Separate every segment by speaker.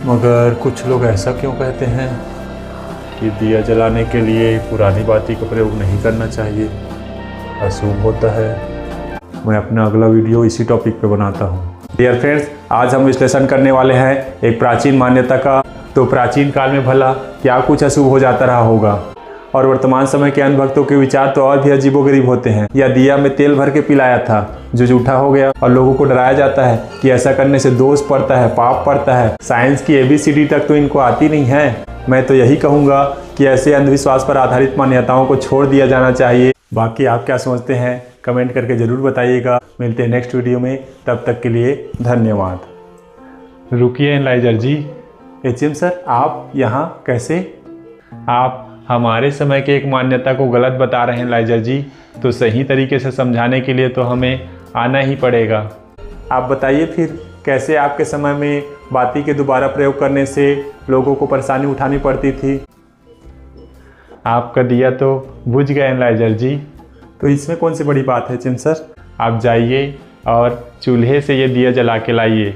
Speaker 1: मगर कुछ लोग ऐसा क्यों कहते हैं कि दिया जलाने के लिए पुरानी बाती का प्रयोग नहीं करना चाहिए, अशुभ होता है। मैं अपना अगला वीडियो इसी टॉपिक पे बनाता हूँ। डियर फ्रेंड्स, आज हम विश्लेषण करने वाले हैं एक प्राचीन मान्यता का। तो प्राचीन काल में भला क्या कुछ अशुभ हो जाता रहा होगा, और वर्तमान समय के अंधभक्तों के विचार तो और भी अजीबोगरीब होते हैं। या दिया में तेल भर के पिलाया था जो झूठा हो गया, और लोगों को डराया जाता है कि ऐसा करने से दोष पड़ता है, पाप पड़ता है। साइंस की ABCD तक तो इनको आती नहीं है। मैं तो यही कहूँगा कि ऐसे अंधविश्वास पर आधारित मान्यताओं को छोड़ दिया जाना चाहिए। बाकी आप क्या समझते हैं कमेंट करके ज़रूर बताइएगा। मिलते हैं नेक्स्ट वीडियो में, तब तक के लिए धन्यवाद। रुकिए एनालाइजर जी। HM सर, आप यहाँ कैसे? आप हमारे समय के एक मान्यता को गलत बता रहे हैं लाइजर जी, तो सही तरीके से समझाने के लिए तो हमें आना ही पड़ेगा। आप बताइए फिर कैसे आपके समय में बाती के दोबारा प्रयोग करने से लोगों को परेशानी उठानी पड़ती थी। आपका दिया तो बुझ गया लाइजर जी, तो इसमें कौन सी बड़ी बात है HM सर। आप जाइए और चूल्हे से ये दिया जला के लाइए।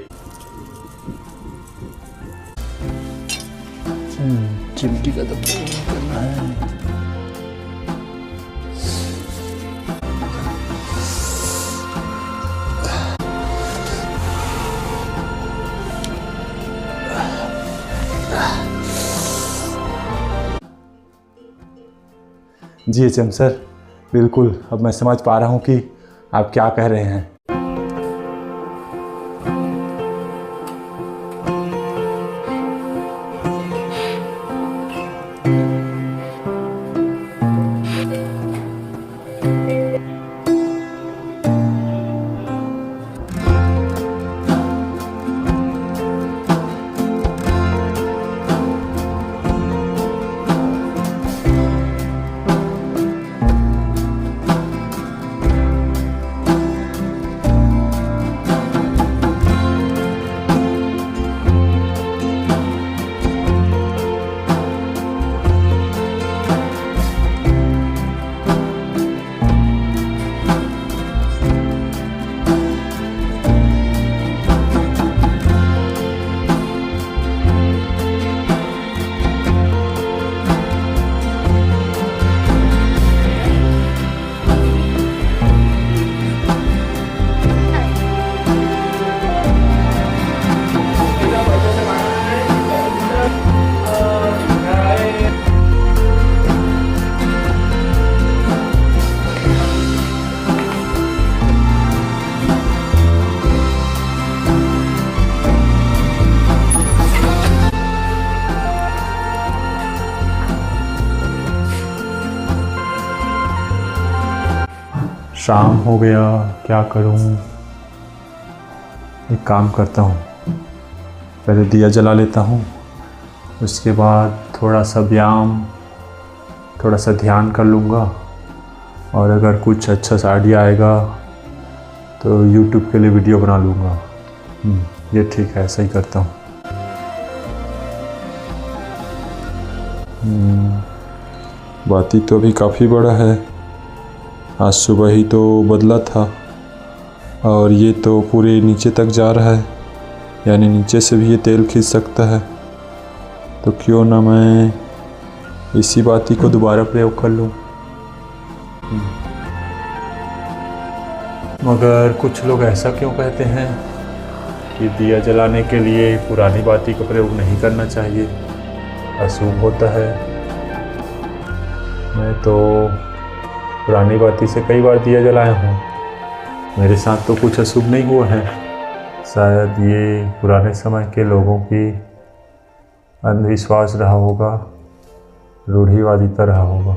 Speaker 2: चिमटी का दबा करना है।
Speaker 1: जी HM सर, बिल्कुल अब मैं समझ पा रहा हूँ कि आप क्या कह रहे हैं। शाम हो गया, क्या करूं? एक काम करता हूं, पहले दिया जला लेता हूं, उसके बाद थोड़ा सा व्यायाम, थोड़ा सा ध्यान कर लूँगा, और अगर कुछ अच्छा सा आइडिया आएगा तो YouTube के लिए वीडियो बना लूँगा। ये ठीक है, ऐसा ही करता हूँ। बाती तो अभी काफ़ी बड़ा है, आज सुबह ही तो बदला था, और ये तो पूरे नीचे तक जा रहा है, यानी नीचे से भी ये तेल खींच सकता है। तो क्यों ना मैं इसी बाती को दोबारा प्रयोग कर लूँ। मगर कुछ लोग ऐसा क्यों कहते हैं कि दिया जलाने के लिए पुरानी बाती का प्रयोग नहीं करना चाहिए, अशुभ होता है। मैं तो पुरानी बाती से कई बार दिया जलाया हूँ, मेरे साथ तो कुछ अशुभ नहीं हुआ है। शायद ये पुराने समय के लोगों की अंधविश्वास रहा होगा, रूढ़िवादिता रहा होगा।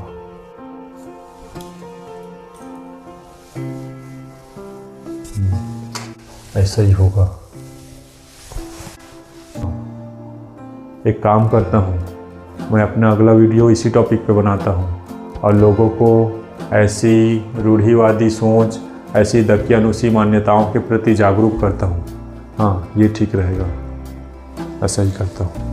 Speaker 1: ऐसा ही होगा। एक काम करता हूँ, मैं अपना अगला वीडियो इसी टॉपिक पे बनाता हूँ, और लोगों को ऐसी रूढ़िवादी सोच, ऐसी दकियानुसी मान्यताओं के प्रति जागरूक करता हूँ। हाँ, ये ठीक रहेगा, ऐसा ही करता हूँ।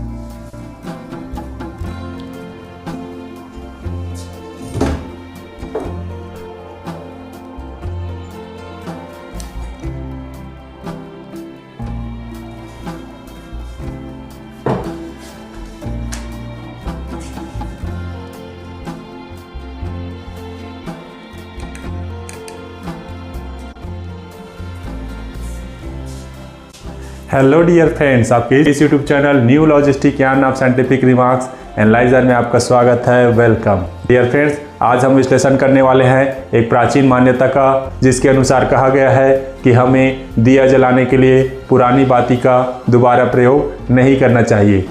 Speaker 1: हेलो डियर फ्रेंड्स, आपके इस YouTube channel new logistic yarn of scientific remarks analyser में आपका स्वागत है। वेलकम डियर फ्रेंड्स, आज हम विश्लेषण करने वाले हैं एक प्राचीन मान्यता का, जिसके अनुसार कहा गया है कि हमें दिया जलाने के लिए पुरानी बाती का दोबारा प्रयोग नहीं करना चाहिए।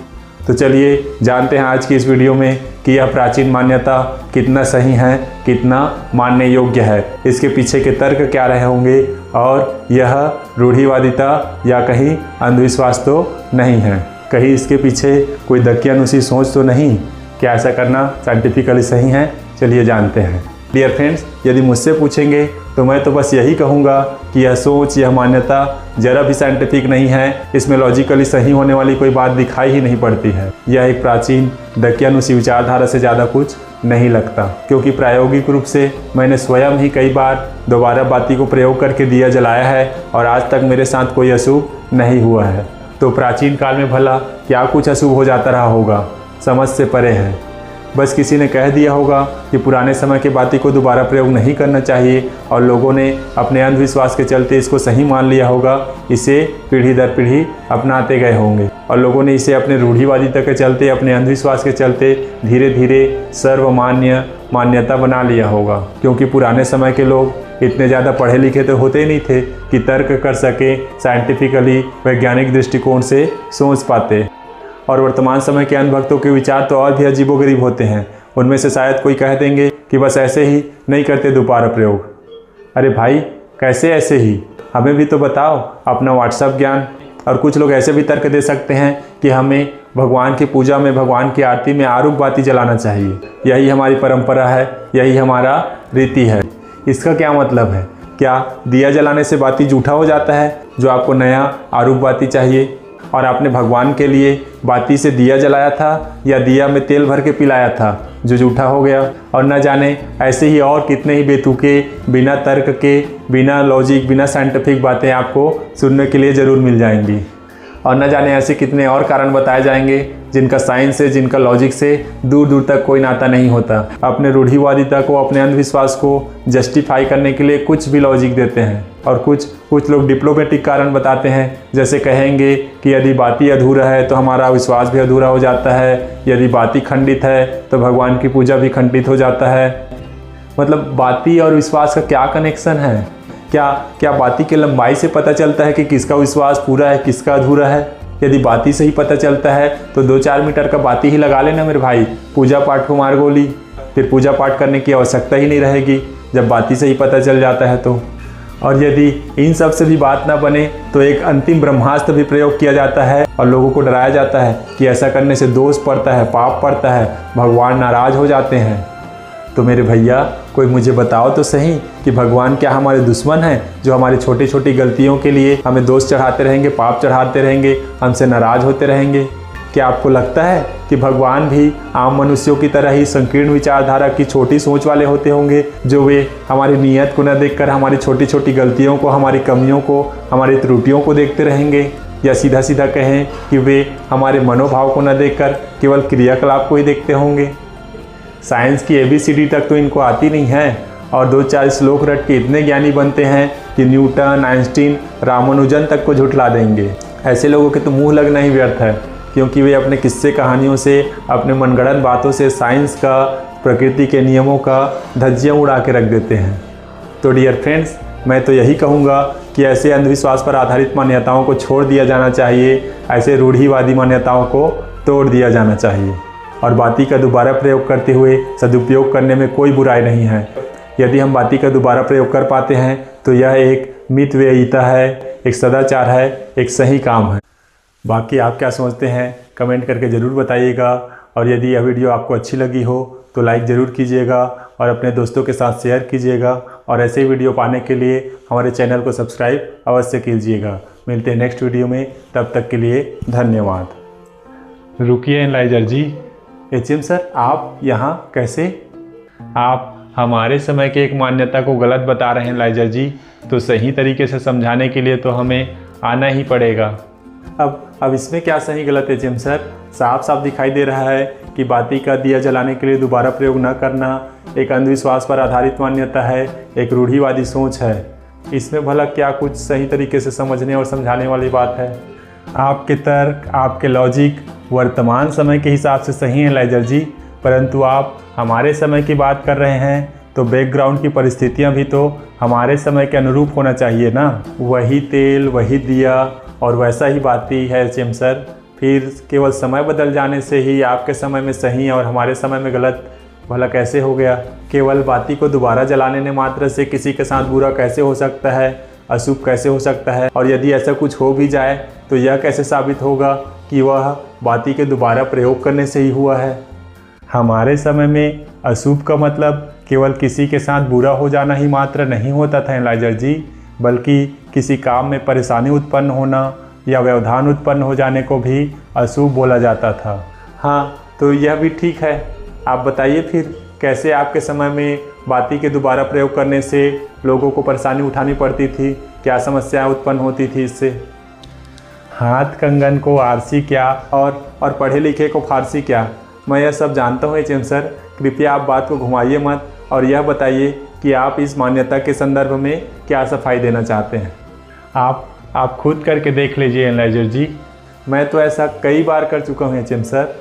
Speaker 1: तो चलिए जानते हैं आज की इस वीडियो में कि यह प्राचीन मान्यता कितना सही है, कितना मानने योग्य है, इसके पीछे के तर्क क्या रहे होंगे और यह रूढ़िवादिता या कहीं अंधविश्वास तो नहीं है, कहीं इसके पीछे कोई दकियानुसी सोच तो नहीं। क्या ऐसा करना साइंटिफिकली सही है? चलिए जानते हैं। डियर फ्रेंड्स, यदि मुझसे पूछेंगे तो मैं तो बस यही कहूँगा कि यह सोच, यह मान्यता जरा भी साइंटिफिक नहीं है। इसमें लॉजिकली सही होने वाली कोई बात दिखाई ही नहीं पड़ती है। यह एक प्राचीन दकियानुसी विचारधारा से ज़्यादा कुछ नहीं लगता, क्योंकि प्रायोगिक रूप से मैंने स्वयं ही कई बार दोबारा बाती को प्रयोग करके दिया जलाया है और आज तक मेरे साथ कोई अशुभ नहीं हुआ है। तो प्राचीन काल में भला क्या कुछ अशुभ हो जाता रहा होगा, समझ से परे है। बस किसी ने कह दिया होगा कि पुराने समय के बाती को दोबारा प्रयोग नहीं करना चाहिए और लोगों ने अपने अंधविश्वास के चलते इसको सही मान लिया होगा। इसे पीढ़ी दर पीढ़ी अपनाते गए होंगे और लोगों ने इसे अपने रूढ़िवादिता के चलते, अपने अंधविश्वास के चलते धीरे धीरे सर्वमान्य मान्यता बना लिया होगा। क्योंकि पुराने समय के लोग इतने ज़्यादा पढ़े लिखे तो होते नहीं थे कि तर्क कर सके, साइंटिफिकली वैज्ञानिक दृष्टिकोण से सोच पाते। और वर्तमान समय के अंधभक्तों के विचार तो और भी अजीबोगरीब होते हैं। उनमें से शायद कोई कह देंगे कि बस ऐसे ही नहीं करते दोबारा प्रयोग। अरे भाई, कैसे ऐसे ही? हमें भी तो बताओ अपना व्हाट्सएप ज्ञान। और कुछ लोग ऐसे भी तर्क दे सकते हैं कि हमें भगवान की पूजा में, भगवान की आरती में आरूप बाती जलाना चाहिए। यही हमारी परंपरा है, यही हमारा रीति है। इसका क्या मतलब है? क्या दिया जलाने से बाती जूठा हो जाता है जो आपको नया आरूप बाती चाहिए? और आपने भगवान के लिए बाती से दिया जलाया था या दिया में तेल भर के पिलाया था जो जूठा हो गया? और न जाने ऐसे ही और कितने ही बेतुके, बिना तर्क के, बिना लॉजिक, बिना साइंटिफिक बातें आपको सुनने के लिए ज़रूर मिल जाएंगी। और न जाने ऐसे कितने और कारण बताए जाएंगे जिनका साइंस से, जिनका लॉजिक से दूर दूर तक कोई नाता नहीं होता। अपने रूढ़िवादिता को, अपने अंधविश्वास को जस्टिफाई करने के लिए कुछ भी लॉजिक देते हैं। और कुछ लोग डिप्लोमेटिक कारण बताते हैं, जैसे कहेंगे कि यदि बाती अधूरा है तो हमारा विश्वास भी अधूरा हो जाता है, यदि बाती खंडित है तो भगवान की पूजा भी खंडित हो जाता है। मतलब बाती और विश्वास का क्या कनेक्शन है? क्या बाती की लंबाई से पता चलता है कि किसका विश्वास पूरा है, किसका अधूरा है? यदि बाती से ही पता चलता है तो 2-4 मीटर का बाती ही लगा लेना मेरे भाई, पूजा पाठ को मार गोली। फिर पूजा पाठ करने की आवश्यकता ही नहीं रहेगी जब बाती से ही पता चल जाता है तो। और यदि इन सब से भी बात ना बने तो एक अंतिम ब्रह्मास्त्र भी प्रयोग किया जाता है और लोगों को डराया जाता है कि ऐसा करने से दोष पड़ता है, पाप पड़ता है, भगवान नाराज हो जाते हैं। तो मेरे भैया, कोई मुझे बताओ तो सही कि भगवान क्या हमारे दुश्मन हैं जो हमारी छोटी छोटी गलतियों के लिए हमें दोष चढ़ाते रहेंगे, पाप चढ़ाते रहेंगे, हमसे नाराज होते रहेंगे? क्या आपको लगता है कि भगवान भी आम मनुष्यों की तरह ही संकीर्ण विचारधारा की छोटी सोच वाले होते होंगे, जो वे हमारी नीयत को न देखकर हमारी छोटी छोटी गलतियों को, हमारी कमियों को, हमारी त्रुटियों को देखते रहेंगे? या सीधा सीधा कहें कि वे हमारे मनोभाव को न देखकर केवल क्रियाकलाप को ही देखते होंगे? साइंस की ABCD तक तो इनको आती नहीं है और 2-4 श्लोक रट के इतने ज्ञानी बनते हैं कि न्यूटन, आइंस्टीन, रामानुजन तक को झुठला देंगे। ऐसे लोगों के तो मुंह लगना ही व्यर्थ है, क्योंकि वे अपने किस्से कहानियों से, अपने मनगढ़ंत बातों से साइंस का, प्रकृति के नियमों का धज्जियाँ उड़ा के रख देते हैं। तो डियर फ्रेंड्स, मैं तो यही कहूँगा कि ऐसे अंधविश्वास पर आधारित मान्यताओं को छोड़ दिया जाना चाहिए, ऐसे रूढ़िवादी मान्यताओं को तोड़ दिया जाना चाहिए। और बाती का दोबारा प्रयोग करते हुए सदुपयोग करने में कोई बुराई नहीं है। यदि हम बाती का दोबारा प्रयोग कर पाते हैं तो यह एक मितव्ययिता है, एक सदाचार है, एक सही काम है। बाकी आप क्या सोचते हैं कमेंट करके ज़रूर बताइएगा। और यदि यह वीडियो आपको अच्छी लगी हो तो लाइक ज़रूर कीजिएगा और अपने दोस्तों के साथ शेयर कीजिएगा। और ऐसे ही वीडियो पाने के लिए हमारे चैनल को सब्सक्राइब अवश्य कीजिएगा। मिलते हैं नेक्स्ट वीडियो में, तब तक के लिए धन्यवाद। रुकिए एनालाइजर जी। HM सर, आप यहाँ कैसे? आप हमारे समय के एक मान्यता को गलत बता रहे हैं एनालाइजर जी, तो सही तरीके से समझाने के लिए तो हमें आना ही पड़ेगा। अब इसमें क्या सही गलत है HM सर? साफ साफ दिखाई दे रहा है कि बाती का दिया जलाने के लिए दोबारा प्रयोग न करना एक अंधविश्वास पर आधारित मान्यता है, एक रूढ़िवादी सोच है। इसमें भला क्या कुछ सही तरीके से समझने और समझाने वाली बात है? आपके तर्क, आपके लॉजिक वर्तमान समय के हिसाब से सही हैं लाइजर जी, परंतु आप हमारे समय की बात कर रहे हैं तो बैकग्राउंड की परिस्थितियां भी तो हमारे समय के अनुरूप होना चाहिए ना। वही तेल, वही दिया और वैसा ही बाती है एचएम सर। फिर केवल समय बदल जाने से ही आपके समय में सही और हमारे समय में गलत भला कैसे हो गया? केवल बाती को दोबारा जलाने ने मात्र से किसी के साथ बुरा कैसे हो सकता है, अशुभ कैसे हो सकता है? और यदि ऐसा कुछ हो भी जाए तो यह कैसे साबित होगा कि वह बाती के दोबारा प्रयोग करने से ही हुआ है? हमारे समय में अशुभ का मतलब केवल किसी के साथ बुरा हो जाना ही मात्र नहीं होता था एनालाइजर जी, बल्कि किसी काम में परेशानी उत्पन्न होना या व्यवधान उत्पन्न हो जाने को भी अशुभ बोला जाता था। हाँ, तो यह भी ठीक है। आप बताइए फिर कैसे आपके समय में बाती के दोबारा प्रयोग करने से लोगों को परेशानी उठानी पड़ती थी? क्या समस्याएं उत्पन्न होती थी इससे? हाथ कंगन को आरसी क्या और पढ़े लिखे को फारसी क्या? मैं यह सब जानता हूँ एचएम सर, कृपया आप बात को घुमाइए मत और यह बताइए कि आप इस मान्यता के संदर्भ में क्या सफाई देना चाहते हैं। आप खुद करके देख लीजिए एनालाइजर जी। मैं तो ऐसा कई बार कर चुका हूँ एचएम सर।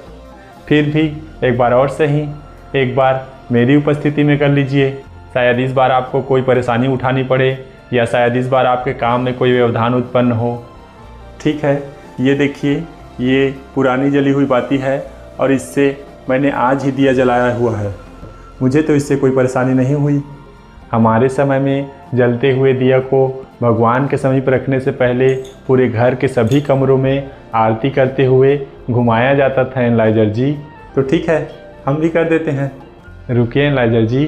Speaker 1: फिर भी एक बार और सही, एक बार मेरी उपस्थिति में कर लीजिए। शायद इस बार आपको कोई परेशानी उठानी पड़े या शायद इस बार आपके काम में कोई व्यवधान उत्पन्न हो। ठीक है, ये देखिए, ये पुरानी जली हुई बाती है और इससे मैंने आज ही दिया जलाया हुआ है। मुझे तो इससे कोई परेशानी नहीं हुई। हमारे समय में जलते हुए दिया को भगवान के समीप रखने से पहले पूरे घर के सभी कमरों में आरती करते हुए घुमाया जाता था एनालाइजर जी। तो ठीक है, हम भी कर देते हैं। रुकिए एनालाइजर जी,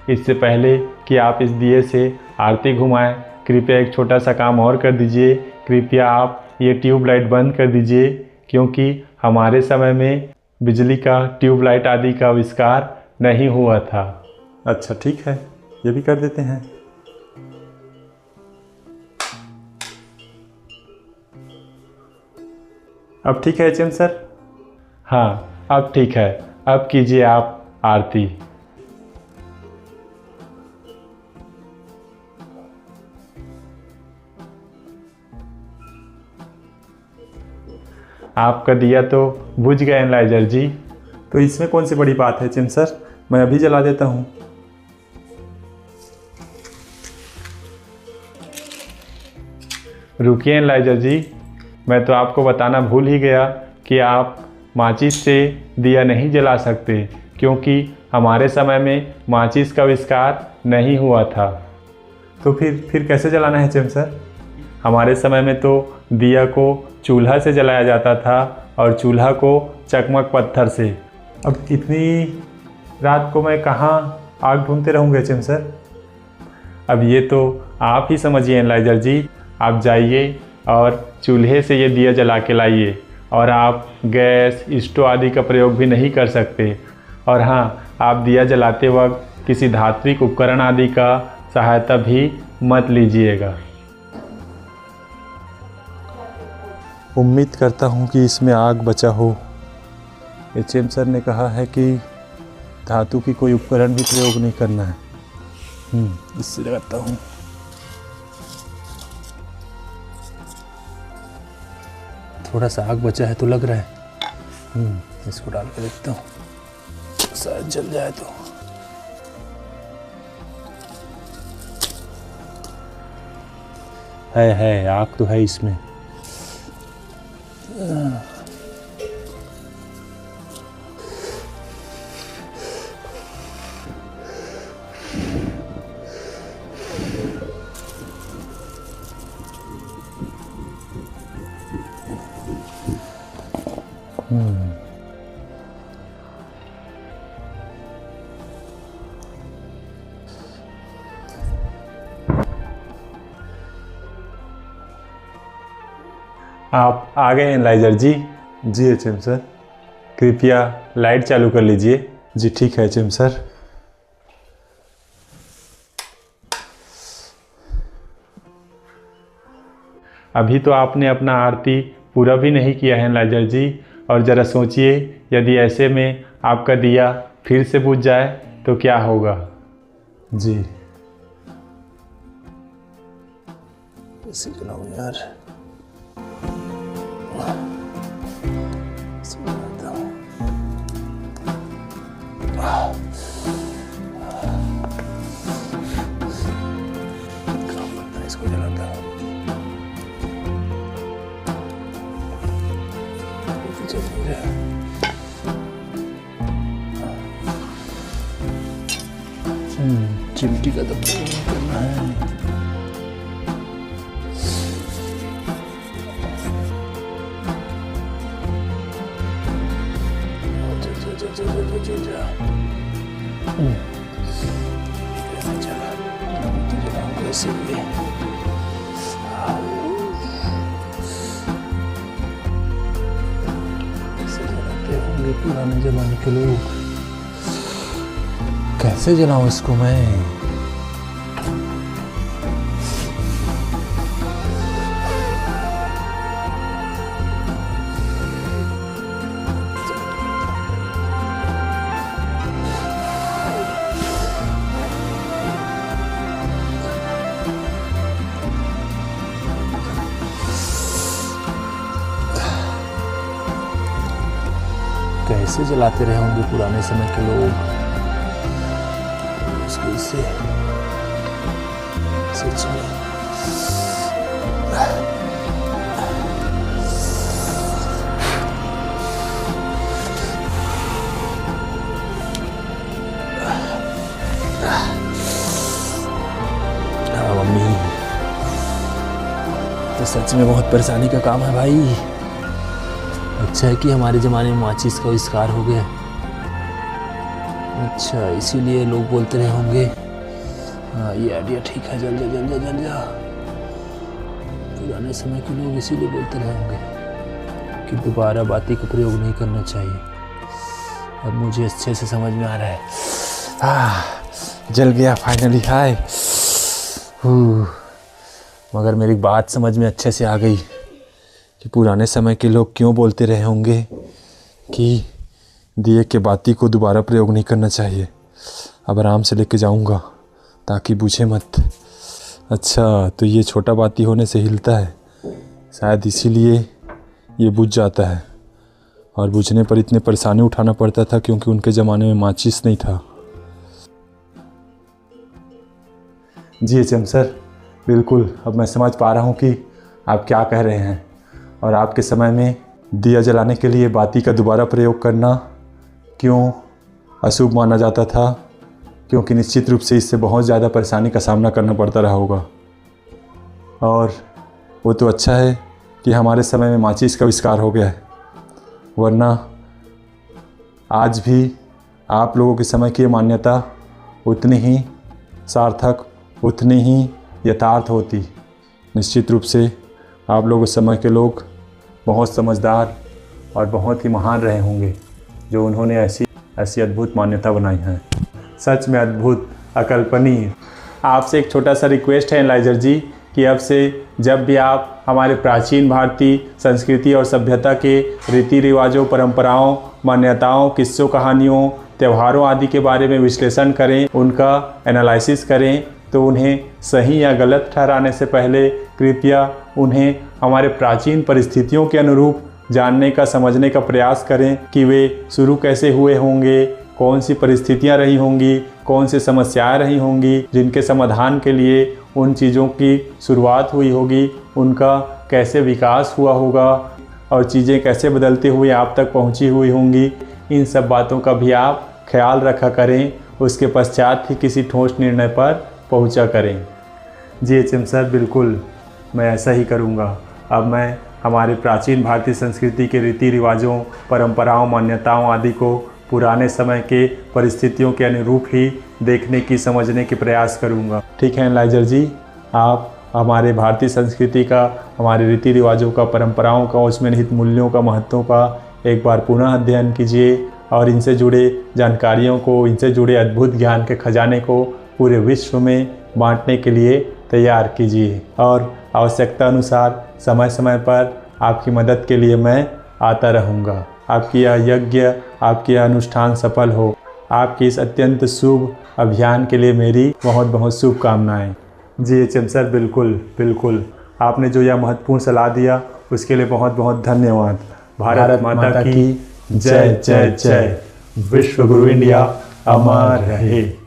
Speaker 1: इससे पहले कि आप इस दिए से आरती घुमाएं, कृपया एक छोटा सा काम और कर दीजिए। कृपया आप ये ट्यूबलाइट बंद कर दीजिए, क्योंकि हमारे समय में बिजली का ट्यूबलाइट आदि का आविष्कार नहीं हुआ था। अच्छा ठीक है, ये भी कर देते हैं। अब ठीक है एचएम सर? हाँ, अब ठीक है। अब कीजिए आप आरती। आपका दिया तो बुझ गया एनालाइजर जी। तो इसमें कौन सी बड़ी बात है एचएम सर, मैं अभी जला देता हूँ। रुकिए एनालाइजर जी, मैं तो आपको बताना भूल ही गया कि आप माचिस से दिया नहीं जला सकते, क्योंकि हमारे समय में माचिस का आविष्कार नहीं हुआ था। तो फिर कैसे जलाना है एचएम सर? हमारे समय में तो दिया को चूल्हा से जलाया जाता था और चूल्हा को चकमक पत्थर से। अब इतनी रात को मैं कहाँ आग ढूंढते रहूँगा एचएम सर? अब ये तो आप ही समझिए एनालाइजर जी। आप जाइए और चूल्हे से ये दिया जला के लाइए, और आप गैस, स्टोव आदि का प्रयोग भी नहीं कर सकते। और हाँ, आप दिया जलाते वक्त किसी धात्विक उपकरण आदि का सहायता भी मत लीजिएगा। उम्मीद करता हूँ कि इसमें आग बचा हो। एचएम सर ने कहा है कि धातु की कोई उपकरण भी प्रयोग नहीं करना है। इससे लगाता हूँ। थोड़ा सा आग बचा है तो लग रहा है। इसको डाल के देखता हूँ, शायद जल जाए तो। है आग तो है इसमें। आप आ गए एनालाइजर जी? जी एचएम सर। कृपया लाइट चालू कर लीजिए। जी ठीक है एचएम सर। अभी तो आपने अपना आरती पूरा भी नहीं किया है एनालाइजर जी, और ज़रा सोचिए यदि ऐसे में आपका दिया फिर से बुझ जाए तो क्या होगा। जी
Speaker 2: कैसे जलाऊं यार? इसको जलाता हूँ। चल नहीं रहा। चिमटी का तो प्रयोग करना है। कैसे भी होंगे पुराने जमाने के लोग। कैसे जलाऊं इसको मैं? कैसे जलाते रहे होंगे पुराने समय के लोग। मुश्किल से सच में मम्मी, तो सच में बहुत परेशानी का काम है भाई। अच्छा है कि हमारे ज़माने में माचिस का आविष्कार हो गया। अच्छा, इसीलिए लोग बोलते रहे होंगे। हाँ, ये आइडिया ठीक है। जल जा जल जा जल जा। पुराने समय के लोग इसीलिए बोलते रहे होंगे कि दोबारा बाती का प्रयोग नहीं करना चाहिए। अब मुझे अच्छे से समझ में आ रहा है। जल गया फाइनली। हाय, मगर मेरी बात समझ में अच्छे से आ गई कि पुराने समय के लोग क्यों बोलते रहे होंगे कि दिए के बाती को दोबारा प्रयोग नहीं करना चाहिए। अब आराम से लेके जाऊंगा ताकि बुझे मत। अच्छा, तो ये छोटा बाती होने से हिलता है, शायद इसीलिए ये बुझ जाता है। और बुझने पर इतने परेशानी उठाना पड़ता था क्योंकि उनके ज़माने में माचिस नहीं था।
Speaker 1: जी एचएम सर, बिल्कुल अब मैं समझ पा रहा हूँ कि आप क्या कह रहे हैं। और आपके समय में दिया जलाने के लिए बाती का दोबारा प्रयोग करना क्यों अशुभ माना जाता था, क्योंकि निश्चित रूप से इससे बहुत ज़्यादा परेशानी का सामना करना पड़ता रहा होगा। और वो तो अच्छा है कि हमारे समय में माचिस का आविष्कार हो गया है, वरना आज भी आप लोगों के समय की मान्यता उतनी ही सार्थक, उतनी ही यथार्थ होती। निश्चित रूप से आप लोग उस समय के लोग बहुत समझदार और बहुत ही महान रहे होंगे जो उन्होंने ऐसी अद्भुत मान्यता बनाई है। सच में अद्भुत, अकल्पनीय। आपसे एक छोटा सा रिक्वेस्ट है एनालाइजर जी कि अब से जब भी आप हमारे प्राचीन भारतीय संस्कृति और सभ्यता के रीति रिवाजों, परंपराओं, मान्यताओं, किस्सों, कहानियों, त्योहारों आदि के बारे में विश्लेषण करें, उनका एनालिसिस करें, तो उन्हें सही या गलत ठहराने से पहले कृपया उन्हें हमारे प्राचीन परिस्थितियों के अनुरूप जानने का, समझने का प्रयास करें कि वे शुरू कैसे हुए होंगे, कौन सी परिस्थितियां रही होंगी, कौन सी समस्याएं रही होंगी जिनके समाधान के लिए उन चीज़ों की शुरुआत हुई होगी, उनका कैसे विकास हुआ होगा और चीज़ें कैसे बदलते हुए आप तक पहुंची हुई होंगी। इन सब बातों का भी आप ख्याल रखा करें, उसके पश्चात ही किसी ठोस निर्णय पर पहुंचा करें। जी एचएम सर, बिल्कुल मैं ऐसा ही करूंगा। अब मैं हमारे प्राचीन भारतीय संस्कृति के रीति रिवाजों, परंपराओं, मान्यताओं आदि को पुराने समय के परिस्थितियों के अनुरूप ही देखने की, समझने की प्रयास करूंगा। ठीक है एनालाइजर जी, आप हमारे भारतीय संस्कृति का, हमारे रीति रिवाजों का, परंपराओं का, उसमें निहित मूल्यों का, महत्वों का एक बार पुनः अध्ययन कीजिए और इनसे जुड़े जानकारियों को, इनसे जुड़े अद्भुत ज्ञान के खजाने को पूरे विश्व में बांटने के लिए तैयार कीजिए। और आवश्यकता अनुसार समय समय पर आपकी मदद के लिए मैं आता रहूँगा। आपकी यह यज्ञ, आपकी यह अनुष्ठान सफल हो। आपकी इस अत्यंत शुभ अभियान के लिए मेरी बहुत बहुत शुभकामनाएं। जी एचएम सर, बिल्कुल बिल्कुल। आपने जो यह महत्वपूर्ण सलाह दिया उसके लिए बहुत बहुत धन्यवाद। भारत माता की जय जय जय। विश्व गुरु इंडिया अमर रहे।